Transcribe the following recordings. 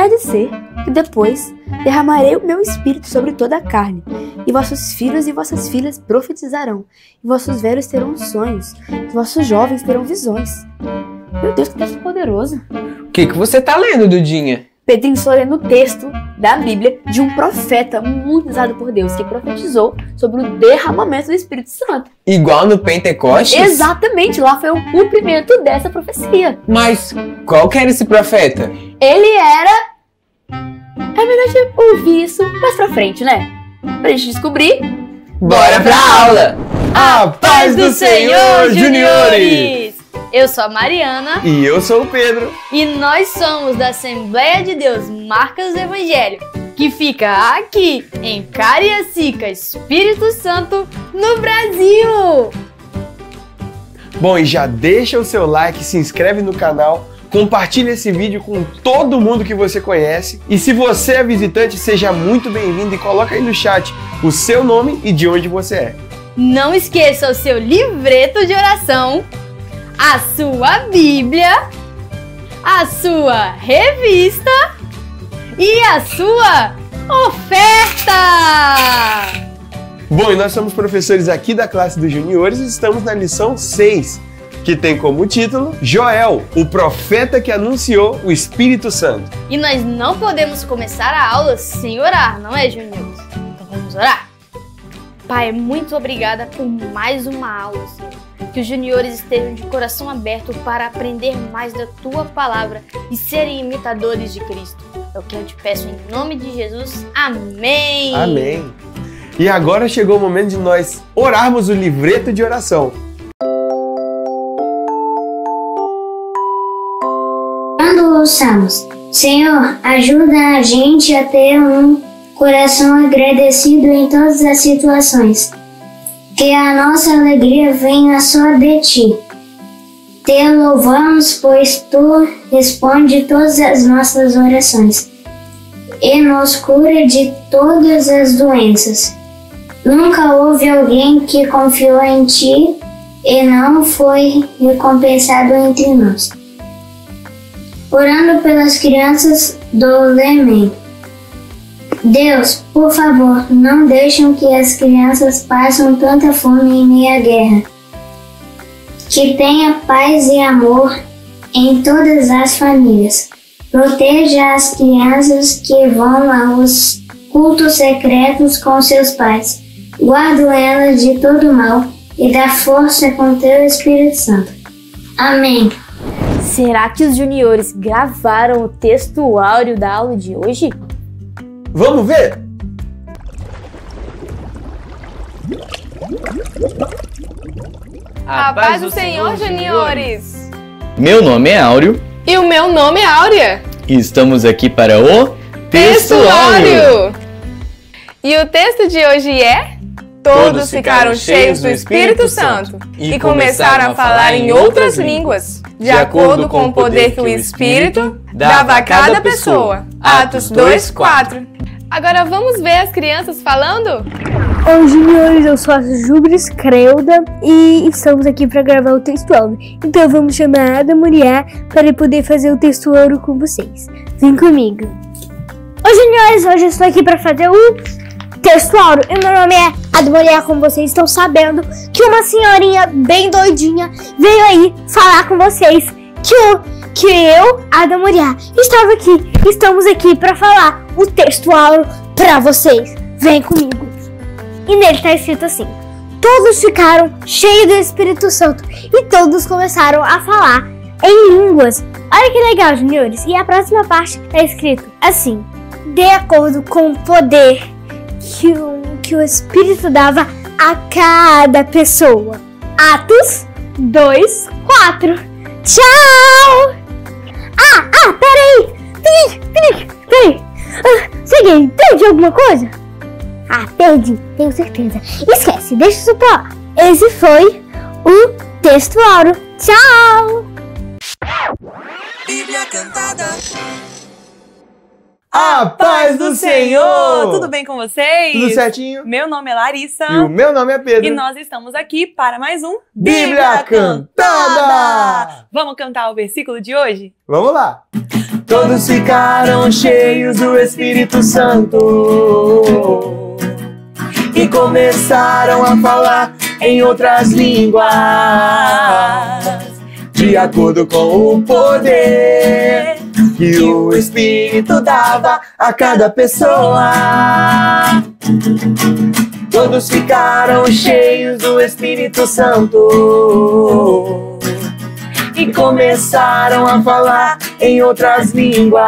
há de ser que depois derramarei o meu espírito sobre toda a carne, e vossos filhos e vossas filhas profetizarão, e vossos velhos terão sonhos, e vossos jovens terão visões. Meu Deus, que texto poderoso! O que você tá lendo, Dudinha? Pedrinho, estou lendo o texto da Bíblia de um profeta muito usado por Deus, que profetizou sobre o derramamento do Espírito Santo. Igual no Pentecostes? Exatamente, lá foi o cumprimento dessa profecia. Mas qual que era esse profeta? Ele era... É melhor gente ouvir isso mais pra frente, né? Pra gente descobrir. Bora pra aula! A paz do Senhor, juniores! Eu sou a Mariana. E eu sou o Pedro. E nós somos da Assembleia de Deus Marcas do Evangelho, que fica aqui em Cariacica, Espírito Santo, no Brasil. Bom, e já deixa o seu like, se inscreve no canal, compartilha esse vídeo com todo mundo que você conhece. E se você é visitante, seja muito bem-vindo e coloca aí no chat o seu nome e de onde você é. Não esqueça o seu livreto de oração, a sua Bíblia, a sua revista e a sua oferta! Bom, e nós somos professores aqui da classe dos juniores e estamos na lição 6, que tem como título Joel, o profeta que anunciou o Espírito Santo. E nós não podemos começar a aula sem orar, não é, juniores? Então vamos orar? Pai, muito obrigada por mais uma aula, Senhor. Que os juniores estejam de coração aberto para aprender mais da Tua Palavra e serem imitadores de Cristo. É o que eu te peço em nome de Jesus. Amém! Amém! E agora chegou o momento de nós orarmos o livreto de oração. Quando ouçamos, Senhor, ajuda a gente a ter um coração agradecido em todas as situações. Que a nossa alegria venha só de Ti. Te louvamos, pois Tu responde todas as nossas orações e nos cura de todas as doenças. Nunca houve alguém que confiou em Ti e não foi recompensado entre nós. Orando pelas crianças do Lemem. Deus, por favor, não deixem que as crianças passem tanta fome em meio à guerra. Que tenha paz e amor em todas as famílias. Proteja as crianças que vão aos cultos secretos com seus pais. Guarda elas de todo mal e dá força com Teu Espírito Santo. Amém. Será que os juniores gravaram o texto áureo da aula de hoje? Vamos ver? A paz do Senhor, juniores! Meu nome é Áureo. E o meu nome é Áurea. E estamos aqui para o Texto Áureo! E o texto de hoje é: Todos ficaram cheios do Espírito Santo e começaram a falar em outras línguas, de acordo com o poder que o Espírito dava a cada pessoa. Atos 2:4. Agora vamos ver as crianças falando? Oi, juniores, eu sou a Jubris Creuda e estamos aqui para gravar o texto áureo. Então vamos chamar a Ada Muriá para poder fazer o texto áureo com vocês. Vem comigo. Oi, juniores, hoje eu estou aqui para fazer o texto áureo. E meu nome é Ada Muriá, como vocês estão sabendo, que uma senhorinha bem doidinha veio aí falar com vocês que eu, Ada Muriá, estamos aqui para falar o texto áureo para vocês. Vem comigo. E nele está escrito assim: todos ficaram cheios do Espírito Santo e todos começaram a falar em línguas. Olha que legal, juniores. E a próxima parte está escrito assim: de acordo com o poder que o Espírito dava a cada pessoa. Atos 2:4. Tchau! Peraí! Segui, entendi alguma coisa? Perdi, tenho certeza. Esquece, deixa isso pra lá. Esse foi o texto áureo. Tchau! Bíblia cantada. A paz do Senhor! Tudo bem com vocês? Tudo certinho? Meu nome é Larissa. E o meu nome é Pedro. E nós estamos aqui para mais um Bíblia Cantada! Vamos cantar o versículo de hoje? Vamos lá! Todos ficaram cheios do Espírito Santo e começaram a falar em outras línguas, de acordo com o poder que o Espírito dava a cada pessoa. Todos ficaram cheios do Espírito Santo e começaram a falar em outras línguas,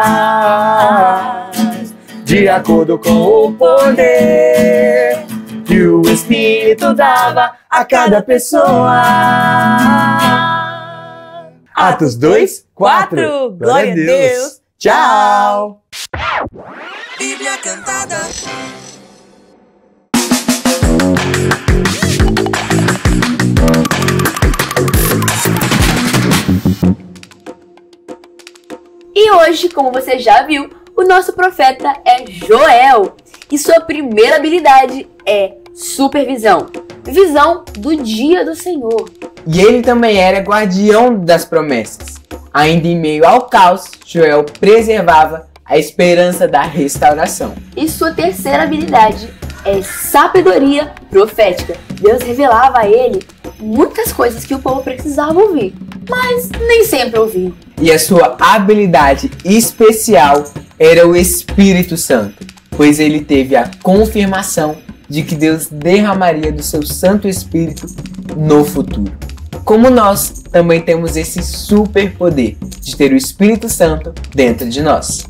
de acordo com o poder que o Espírito dava a cada pessoa. Atos 2, 4. Glória a Deus. Tchau. Bíblia Cantada. E hoje, como você já viu, o nosso profeta é Joel. E sua primeira habilidade é supervisão. Visão do dia do Senhor. E ele também era guardião das promessas. Ainda em meio ao caos, Joel preservava a esperança da restauração. E sua terceira habilidade é sabedoria profética. Deus revelava a ele muitas coisas que o povo precisava ouvir, mas nem sempre ouviam. E a sua habilidade especial era o Espírito Santo, pois ele teve a confirmação de que Deus derramaria do seu Santo Espírito no futuro. Como nós também temos esse super poder de ter o Espírito Santo dentro de nós.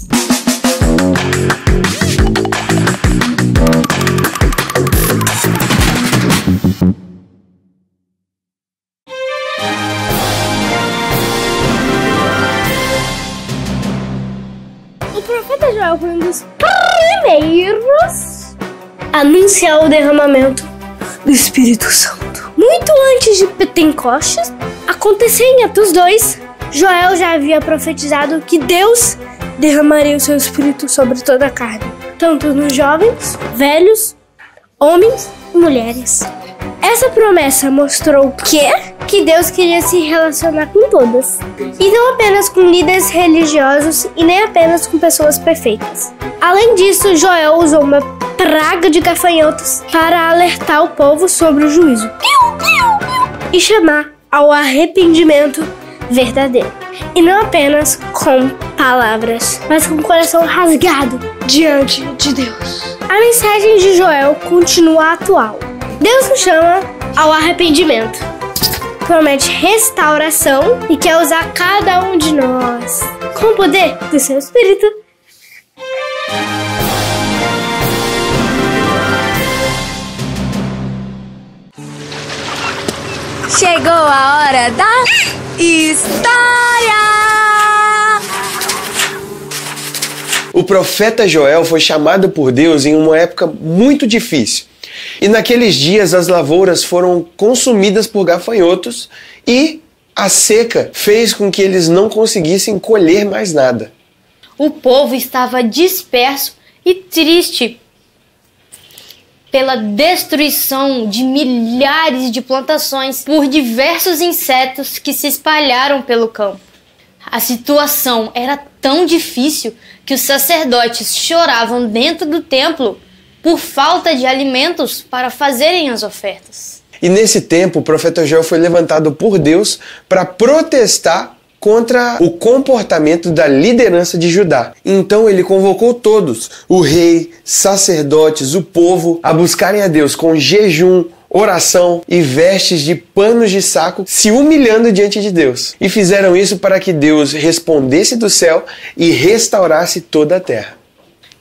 O profeta Joel foi um dos primeiros a anunciar o derramamento do Espírito Santo. Muito antes de Pentecostes acontecer em Atos 2, Joel já havia profetizado que Deus derramaria o seu Espírito sobre toda a carne, tanto nos jovens, velhos, homens e mulheres. Essa promessa mostrou que Deus queria se relacionar com todas, e não apenas com líderes religiosos e nem apenas com pessoas perfeitas. Além disso, Joel usou uma praga de gafanhotos para alertar o povo sobre o juízo e chamar ao arrependimento verdadeiro. E não apenas com palavras, mas com o coração rasgado diante de Deus. A mensagem de Joel continua atual. Deus nos chama ao arrependimento, promete restauração e quer usar cada um de nós com o poder do seu Espírito. Chegou a hora da história! O profeta Joel foi chamado por Deus em uma época muito difícil. E naqueles dias as lavouras foram consumidas por gafanhotos e a seca fez com que eles não conseguissem colher mais nada. O povo estava disperso e triste pela destruição de milhares de plantações por diversos insetos que se espalharam pelo campo. A situação era tão difícil que os sacerdotes choravam dentro do templo por falta de alimentos para fazerem as ofertas. E nesse tempo o profeta Joel foi levantado por Deus para protestar contra o comportamento da liderança de Judá. Então ele convocou todos, o rei, sacerdotes, o povo, a buscarem a Deus com jejum, oração e vestes de panos de saco, se humilhando diante de Deus. E fizeram isso para que Deus respondesse do céu e restaurasse toda a terra.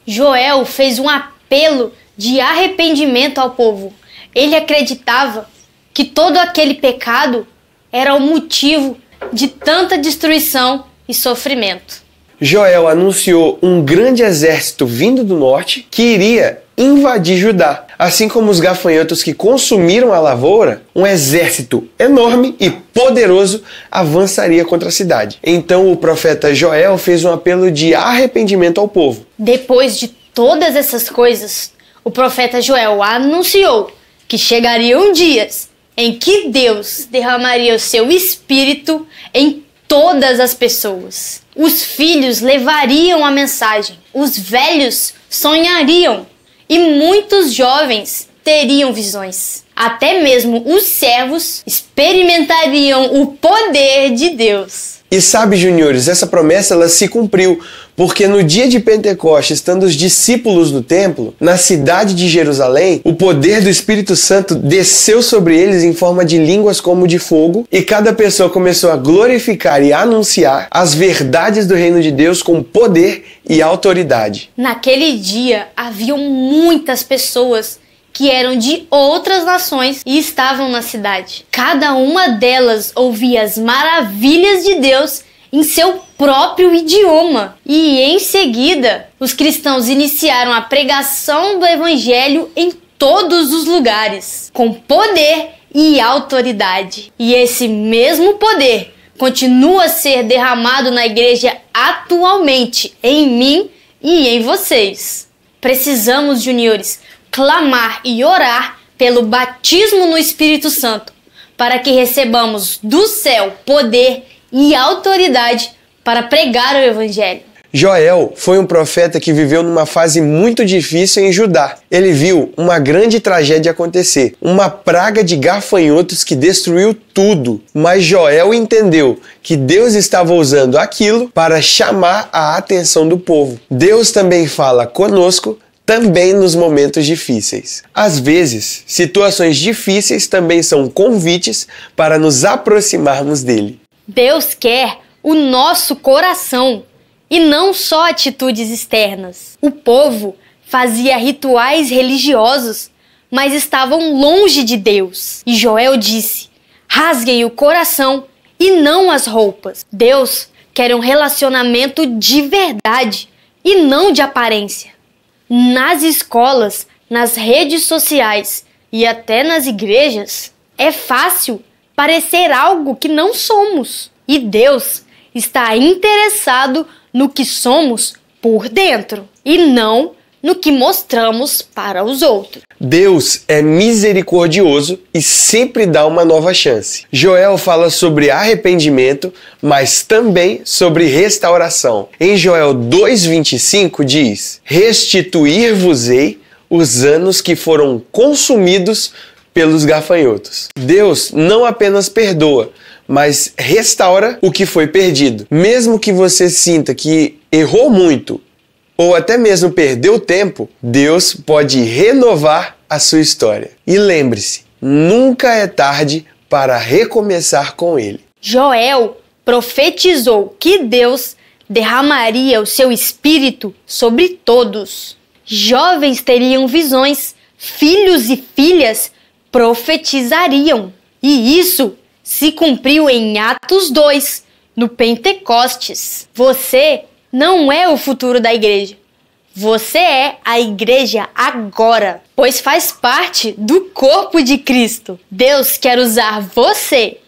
Joel fez um apelo de arrependimento ao povo. Ele acreditava que todo aquele pecado era o motivo de tanta destruição e sofrimento. Joel anunciou um grande exército vindo do norte que iria invadir Judá. Assim como os gafanhotos que consumiram a lavoura, um exército enorme e poderoso avançaria contra a cidade. Então o profeta Joel fez um apelo de arrependimento ao povo. Depois de todas essas coisas, o profeta Joel anunciou que chegariam dias em que Deus derramaria o seu espírito em todas as pessoas. Os filhos levariam a mensagem, os velhos sonhariam e muitos jovens teriam visões. Até mesmo os servos experimentariam o poder de Deus. E sabe, juniores, essa promessa ela se cumpriu, porque no dia de Pentecostes, estando os discípulos no templo, na cidade de Jerusalém, o poder do Espírito Santo desceu sobre eles em forma de línguas como de fogo, e cada pessoa começou a glorificar e a anunciar as verdades do reino de Deus com poder e autoridade. Naquele dia, haviam muitas pessoas que eram de outras nações e estavam na cidade. Cada uma delas ouvia as maravilhas de Deus em seu próprio idioma. E em seguida, os cristãos iniciaram a pregação do evangelho em todos os lugares, com poder e autoridade. E esse mesmo poder continua a ser derramado na igreja atualmente, em mim e em vocês. Precisamos, juniores, clamar e orar pelo batismo no Espírito Santo, para que recebamos do céu poder e autoridade para pregar o Evangelho. Joel foi um profeta que viveu numa fase muito difícil em Judá. Ele viu uma grande tragédia acontecer, uma praga de gafanhotos que destruiu tudo. Mas Joel entendeu que Deus estava usando aquilo para chamar a atenção do povo. Deus também fala conosco, também nos momentos difíceis. Às vezes, situações difíceis também são convites para nos aproximarmos dele. Deus quer o nosso coração e não só atitudes externas. O povo fazia rituais religiosos, mas estavam longe de Deus. E Joel disse: rasguem o coração e não as roupas. Deus quer um relacionamento de verdade e não de aparência. Nas escolas, nas redes sociais e até nas igrejas, é fácil parecer algo que não somos. E Deus está interessado no que somos por dentro e não no que mostramos para os outros. Deus é misericordioso e sempre dá uma nova chance. Joel fala sobre arrependimento, mas também sobre restauração. Em Joel 2,25 diz: restituir-vos-ei os anos que foram consumidos pelos gafanhotos. Deus não apenas perdoa, mas restaura o que foi perdido. Mesmo que você sinta que errou muito, ou até mesmo perdeu tempo, Deus pode renovar a sua história. E lembre-se, nunca é tarde para recomeçar com Ele. Joel profetizou que Deus derramaria o seu espírito sobre todos. Jovens teriam visões, filhos e filhas profetizariam. E isso se cumpriu em Atos 2, no Pentecostes. Você não é o futuro da igreja. Você é a igreja agora, pois faz parte do corpo de Cristo. Deus quer usar você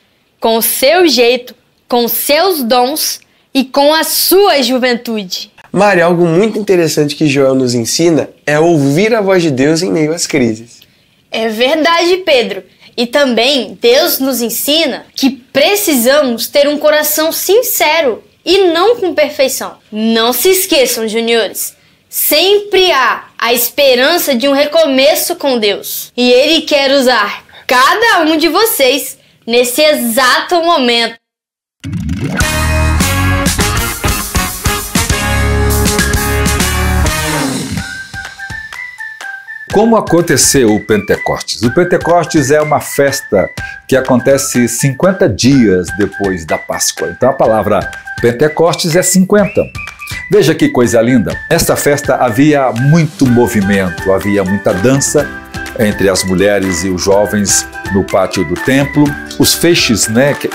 com o seu jeito, com os seus dons e com a sua juventude. Mari, algo muito interessante que Joel nos ensina é ouvir a voz de Deus em meio às crises. É verdade, Pedro. E também Deus nos ensina que precisamos ter um coração sincero e não com perfeição. Não se esqueçam, juniores, sempre há a esperança de um recomeço com Deus. E Ele quer usar cada um de vocês nesse exato momento. Como aconteceu o Pentecostes? O Pentecostes é uma festa que acontece 50 dias depois da Páscoa. Então a palavra Pentecostes é 50. Veja que coisa linda. Esta festa havia muito movimento, havia muita dança entre as mulheres e os jovens no pátio do templo. Os feixes,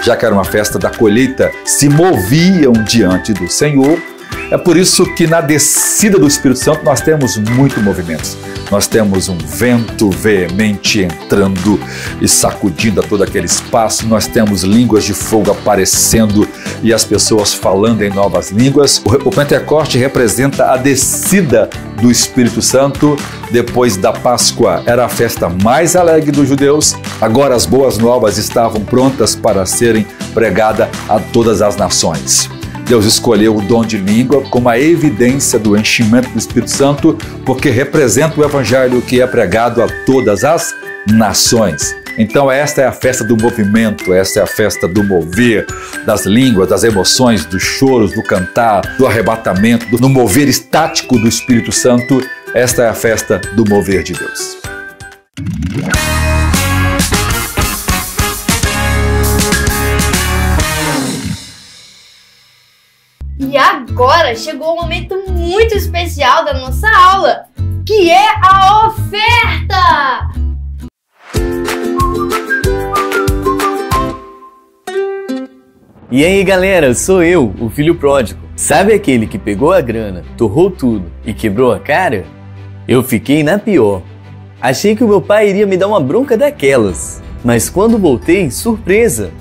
já que era uma festa da colheita, se moviam diante do Senhor. É por isso que na descida do Espírito Santo nós temos muito movimento. Nós temos um vento veemente entrando e sacudindo a todo aquele espaço. Nós temos línguas de fogo aparecendo e as pessoas falando em novas línguas. O Pentecoste representa a descida do Espírito Santo depois da Páscoa. Era a festa mais alegre dos judeus. Agora as boas novas estavam prontas para serem pregadas a todas as nações. Deus escolheu o dom de língua como a evidência do enchimento do Espírito Santo, porque representa o evangelho que é pregado a todas as nações. Então esta é a festa do movimento, esta é a festa do mover, das línguas, das emoções, dos choros, do cantar, do arrebatamento, do mover estático do Espírito Santo. Esta é a festa do mover de Deus. E agora chegou um momento muito especial da nossa aula, que é a oferta! E aí galera, sou eu, o filho pródigo. Sabe aquele que pegou a grana, torrou tudo e quebrou a cara? Eu fiquei na pior. Achei que o meu pai iria me dar uma bronca daquelas, mas quando voltei, surpresa!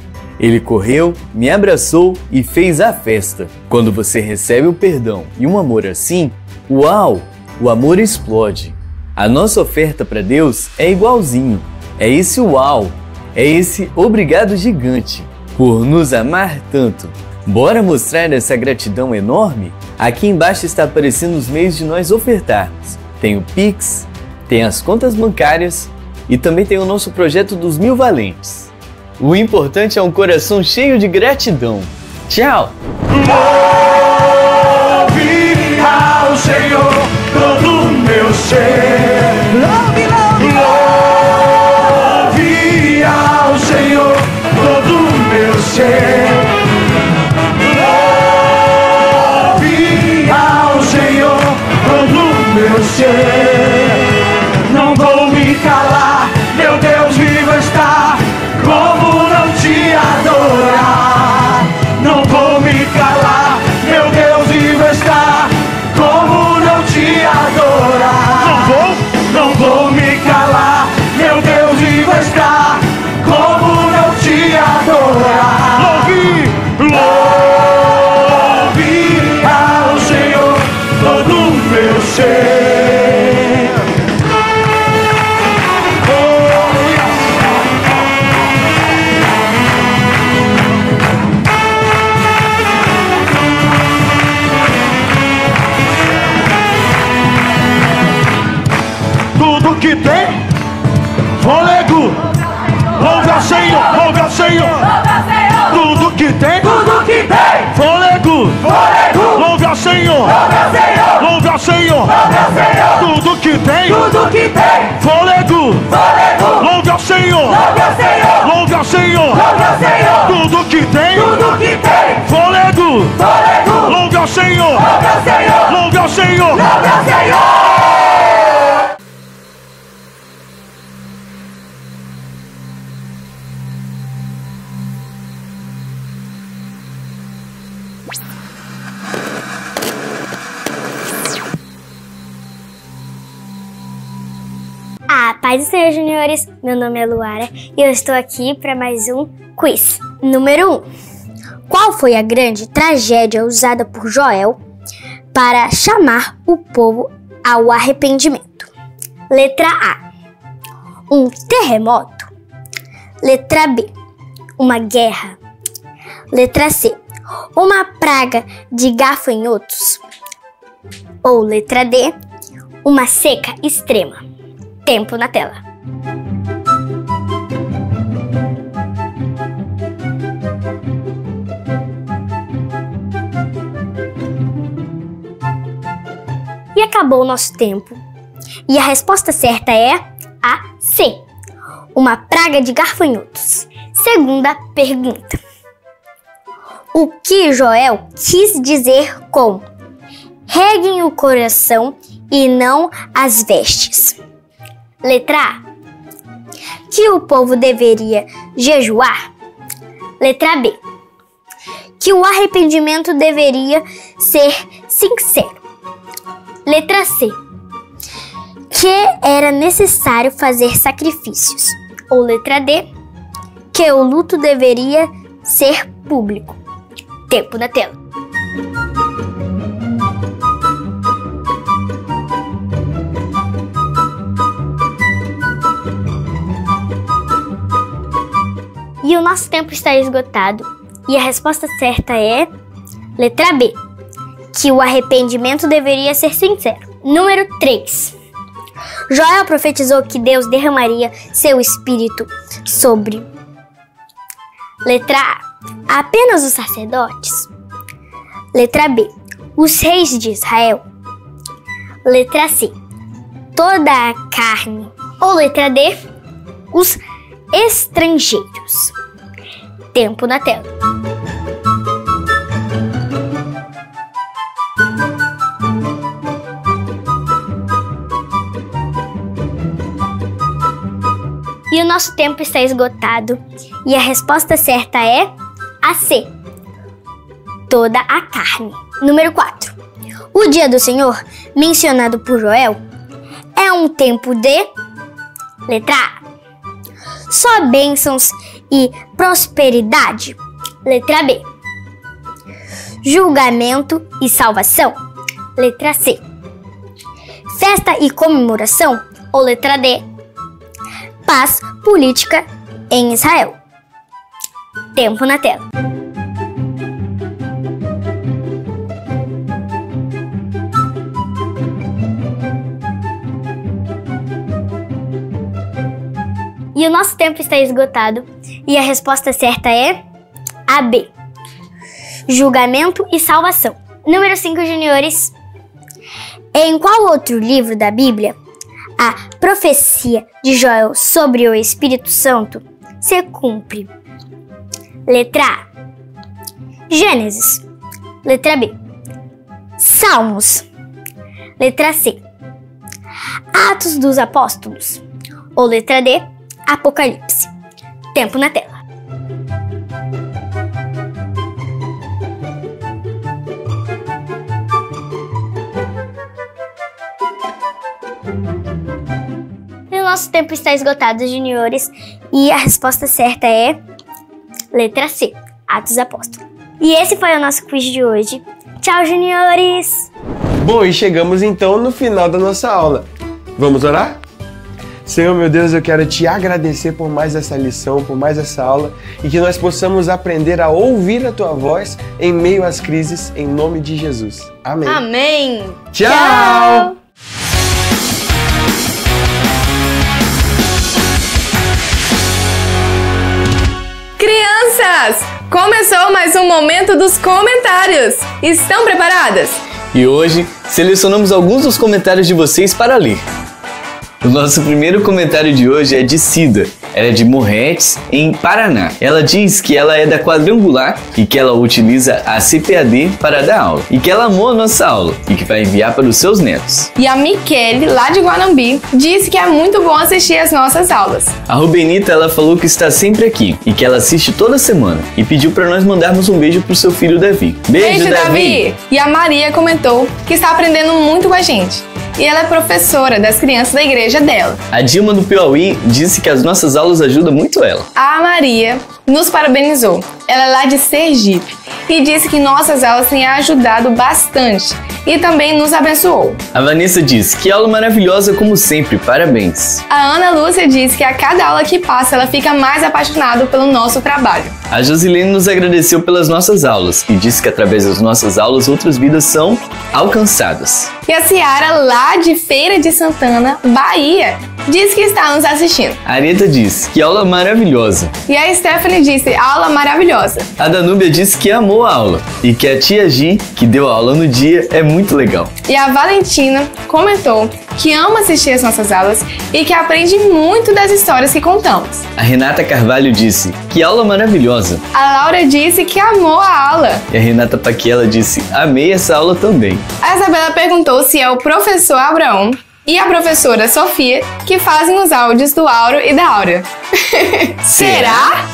Ele correu, me abraçou e fez a festa. Quando você recebe o perdão e um amor assim, uau, o amor explode. A nossa oferta para Deus é igualzinho. É esse uau, é esse obrigado gigante por nos amar tanto. Bora mostrar essa gratidão enorme? Aqui embaixo está aparecendo os meios de nós ofertarmos. Tem o Pix, tem as contas bancárias e também tem o nosso projeto dos 1000 valentes. O importante é um coração cheio de gratidão. Tchau! Louve ao Senhor todo o meu ser. Louve ao Senhor todo o meu ser. Louve ao Senhor todo o meu ser. Não vou me calar, meu Deus vivo está. Como não te adorar? Não vou me calar, meu Deus vivo está. Como não te adorar? Não vou me calar, meu Deus vivo está. Como não te adorar? Louve ao Senhor todo o meu ser. Que tem fôlego, louve ao Senhor, louve ao Senhor. Tudo que tem fôlego, louve ao Senhor, louve ao Senhor. Tudo que tem fôlego, louve ao Senhor, louve ao Senhor. Tudo que tem fôlego, louve ao Senhor, louve ao Senhor. Paz do Senhor, juniores, meu nome é Luara e eu estou aqui para mais um quiz. Número 1. Qual foi a grande tragédia usada por Joel para chamar o povo ao arrependimento? Letra A. Um terremoto. Letra B. Uma guerra. Letra C. Uma praga de gafanhotos. Ou letra D. Uma seca extrema. Tempo na tela. E acabou o nosso tempo. E a resposta certa é a C. Uma praga de gafanhotos. Segunda pergunta. O que Joel quis dizer com reguem o coração e não as vestes? Letra A. Que o povo deveria jejuar. Letra B. Que o arrependimento deveria ser sincero. Letra C. Que era necessário fazer sacrifícios. Ou letra D. Que o luto deveria ser público. Tempo na tela. E o nosso tempo está esgotado. E a resposta certa é Letra B, que o arrependimento deveria ser sincero. Número 3. Joel profetizou que Deus derramaria seu espírito sobre. Letra A, apenas os sacerdotes. Letra B, os reis de Israel. Letra C, toda a carne. Ou letra D, os estrangeiros. Tempo na tela. E o nosso tempo está esgotado. E a resposta certa é a C, toda a carne. Número 4. O dia do Senhor, mencionado por Joel, é um tempo de. Letra A, só bênçãos e prosperidade. Letra B, julgamento e salvação. Letra C, festa e comemoração. Ou letra D, paz política em Israel. Tempo na tela. E o nosso tempo está esgotado. E a resposta certa é a B, julgamento e salvação. Número 5, juniores. Em qual outro livro da Bíblia a profecia de Joel sobre o Espírito Santo se cumpre? Letra A, Gênesis. Letra B, Salmos. Letra C, Atos dos Apóstolos. Ou letra D, Apocalipse. Tempo na tela. E o nosso tempo está esgotado, juniores. E a resposta certa é letra C, Atos dos Apóstolos. E esse foi o nosso quiz de hoje. Tchau, juniores! Bom, e chegamos então no final da nossa aula. Vamos orar? Senhor, meu Deus, eu quero te agradecer por mais essa lição, por mais essa aula e que nós possamos aprender a ouvir a tua voz em meio às crises, em nome de Jesus. Amém. Amém. Tchau. Tchau. Crianças, começou mais um momento dos comentários. Estão preparadas? E hoje selecionamos alguns dos comentários de vocês para ler. O nosso primeiro comentário de hoje é de Cida. Ela é de Morretes, em Paraná. Ela diz que ela é da Quadrangular e que ela utiliza a CPAD para dar aula. E que ela amou a nossa aula e que vai enviar para os seus netos. E a Michele, lá de Guanambi, disse que é muito bom assistir as nossas aulas. A Rubenita, ela falou que está sempre aqui e que ela assiste toda semana. E pediu para nós mandarmos um beijo para o seu filho Davi. Beijo, Davi! E a Maria comentou que está aprendendo muito com a gente. E ela é professora das crianças da igreja dela. A Dilma do Piauí disse que as nossas aulas ajudam muito ela. A Maria nos parabenizou. Ela é lá de Sergipe e disse que nossas aulas têm ajudado bastante e também nos abençoou. A Vanessa disse que aula maravilhosa como sempre, parabéns. A Ana Lúcia disse que a cada aula que passa ela fica mais apaixonada pelo nosso trabalho. A Josilene nos agradeceu pelas nossas aulas e disse que através das nossas aulas outras vidas são alcançadas. E a Ciara, lá de Feira de Santana, Bahia, disse que está nos assistindo. A Areta disse que aula maravilhosa. E a Stephanie disse aula maravilhosa. A Danúbia disse que amou a aula e que a tia Gi, que deu a aula no dia, é muito legal. E a Valentina comentou que ama assistir as nossas aulas e que aprende muito das histórias que contamos. A Renata Carvalho disse que aula maravilhosa. A Laura disse que amou a aula. E a Renata Paquiela disse amei essa aula também. A Isabela perguntou se é o professor Abraão e a professora Sofia que fazem os áudios do Auro e da Áurea. Será?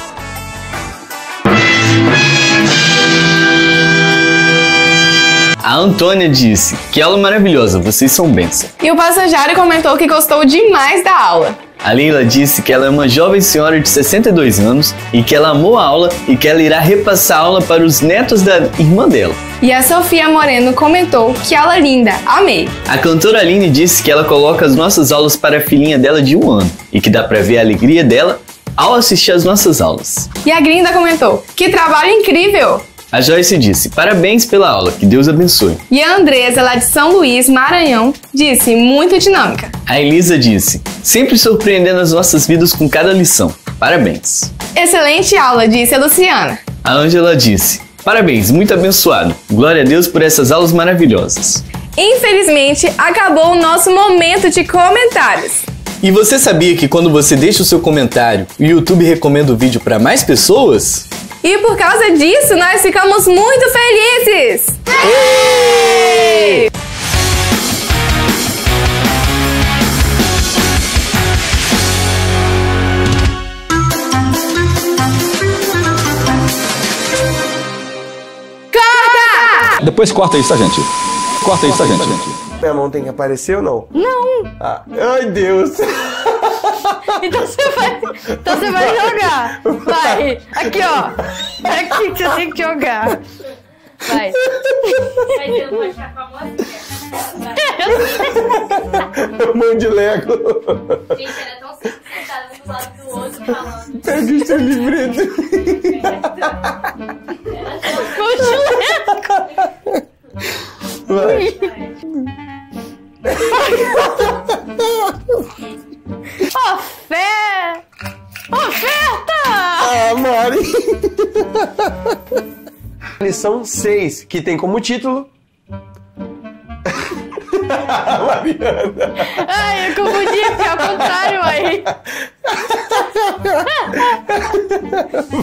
A Antônia disse que aula maravilhosa, vocês são bênção. E o pastor Jário comentou que gostou demais da aula. A Leila disse que ela é uma jovem senhora de 62 anos e que ela amou a aula e que ela irá repassar a aula para os netos da irmã dela. E a Sofia Moreno comentou que aula linda, amei. A cantora Aline disse que ela coloca as nossas aulas para a filhinha dela de 1 ano e que dá para ver a alegria dela ao assistir às nossas aulas. E a Grinda comentou, que trabalho incrível! A Joyce disse, parabéns pela aula, que Deus abençoe. E a Andresa, lá de São Luís, Maranhão, disse, muito dinâmica. A Elisa disse, sempre surpreendendo as nossas vidas com cada lição. Parabéns. Excelente aula, disse a Luciana. A Ângela disse, parabéns, muito abençoado. Glória a Deus por essas aulas maravilhosas. Infelizmente, acabou o nosso momento de comentários. E você sabia que quando você deixa o seu comentário, o YouTube recomenda o vídeo para mais pessoas? E por causa disso, nós ficamos muito felizes! Ei! Corta! Depois corta isso, tá, gente? Corta isso, tá, gente? Minha mão tem que aparecer ou não? Não. Ah. Ai, Deus. Então você vai jogar. Vai. Aqui, ó. Aqui que você tem que jogar. Vai. Mas eu vou achar com a mão. Mão de Lego. Gente, era tão simples sentada um do lado do outro falando. Pega o seu livreto. Vai. Oferta! Ah, Mari! Lição 6, que tem como título... Mariana! Ai, eu confundi aqui, ao contrário aí.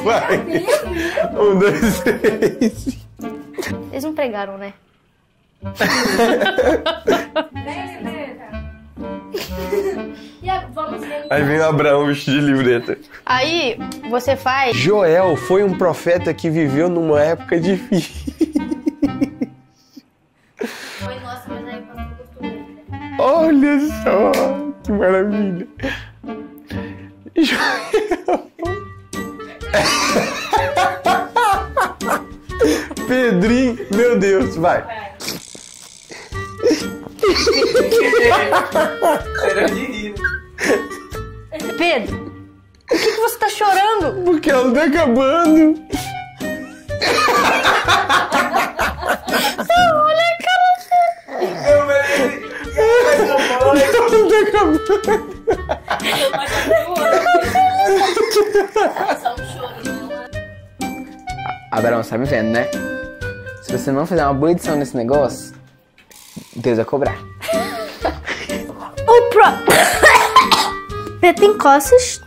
Vai! 1, 2, 3... Eles não pregaram, né? Aí vem o Abraão vestido de livreta. Aí você faz. Joel foi um profeta que viveu numa época difícil. Foi nossa, mas aí passou costura. Olha só, que maravilha. Joel. Pedrinho, meu Deus, vai. Pedro, por que você tá chorando? Porque ela tá acabando. Olha a cara. Abraão, sabe vendo, né? Se você não fizer uma boa edição nesse negócio, Deus vai cobrar. O pro... Pentecostes.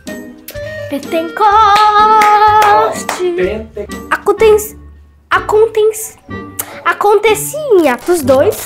Acontecia em Atos 2